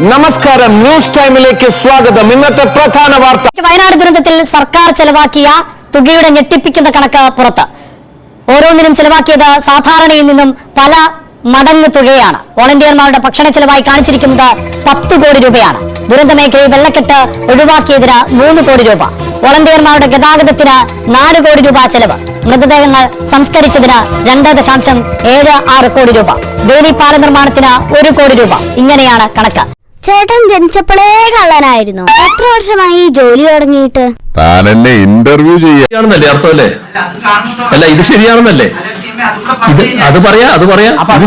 നമസ്കാരം, ന്യൂസ് ടൈമിലേക്ക് സ്വാഗതം. ഇന്നത്തെ പ്രധാന വാർത്ത. വയനാട് ദുരന്തത്തിൽ സർക്കാർ ചെലവാക്കിയ തുകയുടെ ഞെട്ടിപ്പിക്കുന്ന കണക്ക് പുറത്ത്. ഓരോന്നിനും ചെലവാക്കിയത് സാധാരണയിൽ നിന്നും പല മടങ്ങ് തുകയാണ്. വോളണ്ടിയർമാരുടെ ഭക്ഷണ ചെലവായി കാണിച്ചിരിക്കുന്നത് 10 കോടി രൂപയാണ്. ദുരന്ത മേഖലയിൽ വെള്ളക്കെട്ട് ഒഴിവാക്കിയതിന് 3 കോടി രൂപ. വോളണ്ടിയർമാരുടെ ഗതാഗതത്തിന് 4 കോടി രൂപ ചെലവ്. മൃതദേഹങ്ങൾ സംസ്കരിച്ചതിന് 2.76 കോടി രൂപ. വേലിപ്പാല നിർമ്മാണത്തിന് 1 കോടി രൂപ. ഇങ്ങനെയാണ് കണക്ക്. ചേട്ടൻ ജനിച്ചപ്പോഴേ കള്ളനായിരുന്നു. എത്ര വർഷമായി ജോലി തുടങ്ങിയിട്ട്? താൻ എന്നെ ഇന്റർവ്യൂ ചെയ്യാണെന്നല്ലേ അർത്ഥമല്ലേ? അല്ല, ഇത് ശരിയാണെന്നല്ലേ? അത് പറയാ ഇത്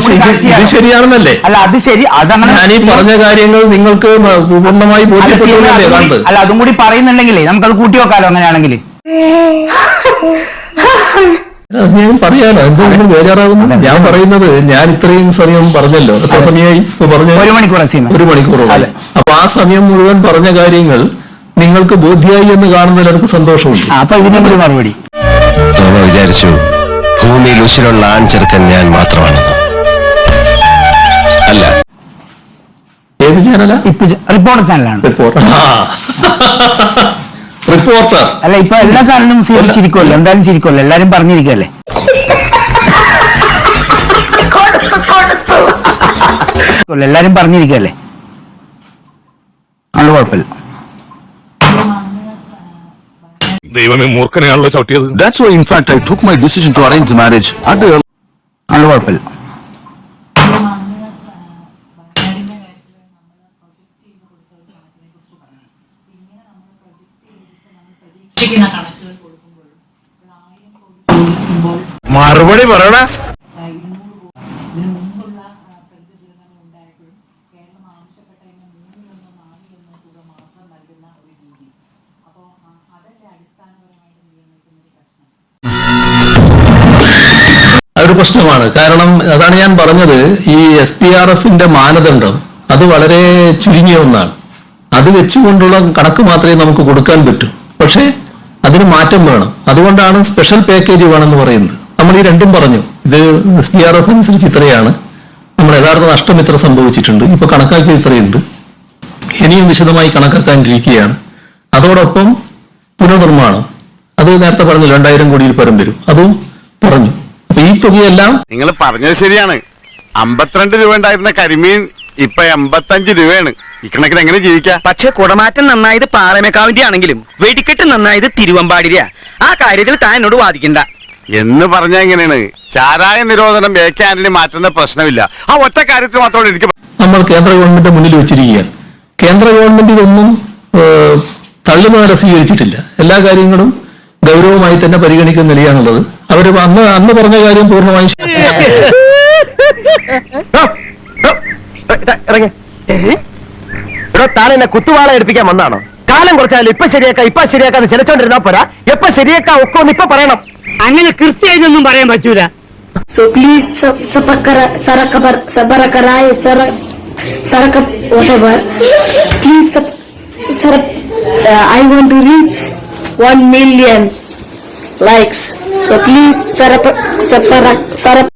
ശരിയാണെന്നല്ലേ? അല്ല, അത് ശരി. ഞാൻ ഈ പറഞ്ഞ കാര്യങ്ങൾ നിങ്ങൾക്ക് പൂർണ്ണമായി ബോധ്യപ്പെടുന്നല്ലേ കാണുന്നത്? അല്ല, അതും കൂടി പറയുന്നുണ്ടെങ്കിലേ നമുക്കത് കൂട്ടി വെക്കാലോ അങ്ങനെയാണെങ്കിൽ. ഞാൻ പറയാലോ, എന്താ നിങ്ങൾ ബേജാറാകുന്നു? ഞാൻ പറയുന്നത്, ഞാൻ ഇത്രയും സമയം പറഞ്ഞല്ലോ. എത്ര സമയമായി പറഞ്ഞു? 1 മണിക്കൂറോളം. അപ്പൊ ആ സമയം മുഴുവൻ പറഞ്ഞ കാര്യങ്ങൾ നിങ്ങൾക്ക് ബോധ്യായി എന്ന് കാണുന്നതിൽ എനിക്ക് സന്തോഷമുണ്ട്. അപ്പൊ ഇതിനൊരു മറുപടി. വിചാരിച്ചു ഭൂമിയിൽ ഉശിരുള്ള ആൺചെറുക്കൻ ഞാൻ മാത്രമാണെന്ന്. അല്ല. ഏത് ചാനലാ? റിപ്പോർട്ടർ ചാനലാണ്. റിപ്പോർട്ടർ അല്ല, ഇപ്പൊ എല്ലാ ചാനലും ചിരിക്കുമല്ലോ, എന്തായാലും ചിരിക്കുമല്ലോ, എല്ലാരും പറഞ്ഞിരിക്കല്ലേ. എല്ലാരും പറഞ്ഞിരിക്കല്ലേ, അത് കുഴപ്പമില്ല. ദൈവമേ, മൂർഖനെയാണല്ലോ ചവിട്ടിയത്. That's why in fact I took my decision to arrange the marriage at the അത് കുഴപ്പമില്ല. മറുപടി പറയണ. അതൊരു പ്രശ്നമാണ്. കാരണം അതാണ് ഞാൻ പറഞ്ഞത്, ഈ SDRFന്റെ മാനദണ്ഡം അത് വളരെ ചുരുങ്ങിയ ഒന്നാണ്. അത് വെച്ചുകൊണ്ടുള്ള കണക്ക് മാത്രമേ നമുക്ക് കൊടുക്കാൻ പറ്റൂ. പക്ഷേ അതിന് മാറ്റം വേണം. അതുകൊണ്ടാണ് സ്പെഷ്യൽ പാക്കേജ് വേണമെന്ന് പറയുന്നത്. നമ്മൾ ഈ രണ്ടും പറഞ്ഞു. ഇത് SDRF അനുസരിച്ച് ഇത്രയാണ്, നമ്മൾ യഥാർത്ഥ നഷ്ടം ഇത്ര സംഭവിച്ചിട്ടുണ്ട്, ഇപ്പൊ കണക്കാക്കിയത് ഇത്രയുണ്ട്, ഇനിയും വിശദമായി കണക്കാക്കാനിരിക്കുകയാണ്. അതോടൊപ്പം പുനർനിർമ്മാണം, അത് നേരത്തെ പറഞ്ഞു 2000 കോടിയിൽ പരം വരും, അതും പറഞ്ഞു. അപ്പൊ ഈ തുകയെല്ലാം നിങ്ങൾ പറഞ്ഞത് ശരിയാണ്. 52 രൂപ ഉണ്ടായിരുന്ന കരിമീൻ ഇപ്പൊ 85 രൂപയാണ്. ഇക്കണക്കിന് എങ്ങനെ ജീവിക്കാം? പക്ഷെ കുടമാറ്റം നന്നായത് പാറമേക്കാവിന്റെ ആണെങ്കിലും വെടിക്കെട്ട് നന്നായത് തിരുവമ്പാടിര. ആ കാര്യത്തിൽ താൻ എന്നോട് വാദിക്കണ്ട എന്ന് പറഞ്ഞാൽ എങ്ങനെയാണ്? ചാരായ നിരോധനം ആന്റണി മാറ്റുന്ന പ്രശ്നമില്ല. ആ ഒറ്റ കാര്യത്തിൽ മാത്രമേ എനിക്ക് നമ്മൾ കേന്ദ്ര ഗവൺമെന്റ് മുന്നിൽ വെച്ചിരിക്കുകയാണ്. കേന്ദ്ര ഗവൺമെന്റ് ഇതൊന്നും തള്ളുമാല സ്വീകരിച്ചിട്ടില്ല. എല്ലാ കാര്യങ്ങളും ഗൗരവമായി തന്നെ പരിഗണിക്കുന്ന നിലയാണുള്ളത്. അവര് അന്ന് പറഞ്ഞ കാര്യം പൂർണ്ണമായും താൻ എന്നെ കുത്തുവാള എടുപ്പിക്കാൻ വന്നാണോ? കാലം കുറച്ചാലും ഇപ്പൊ ശരിയാക്കാന്ന് ചിലച്ചോണ്ടിരുന്നാ പോരാ. എപ്പൊ ശരിയാക്കാം ഒക്കെ ഒന്ന് ഇപ്പൊ പറയണം. അങ്ങനെ കൃത്യമായിട്ടൊന്നും പറയാൻ പറ്റൂല. So please whatever. Please I want to reach 1 million likes. So please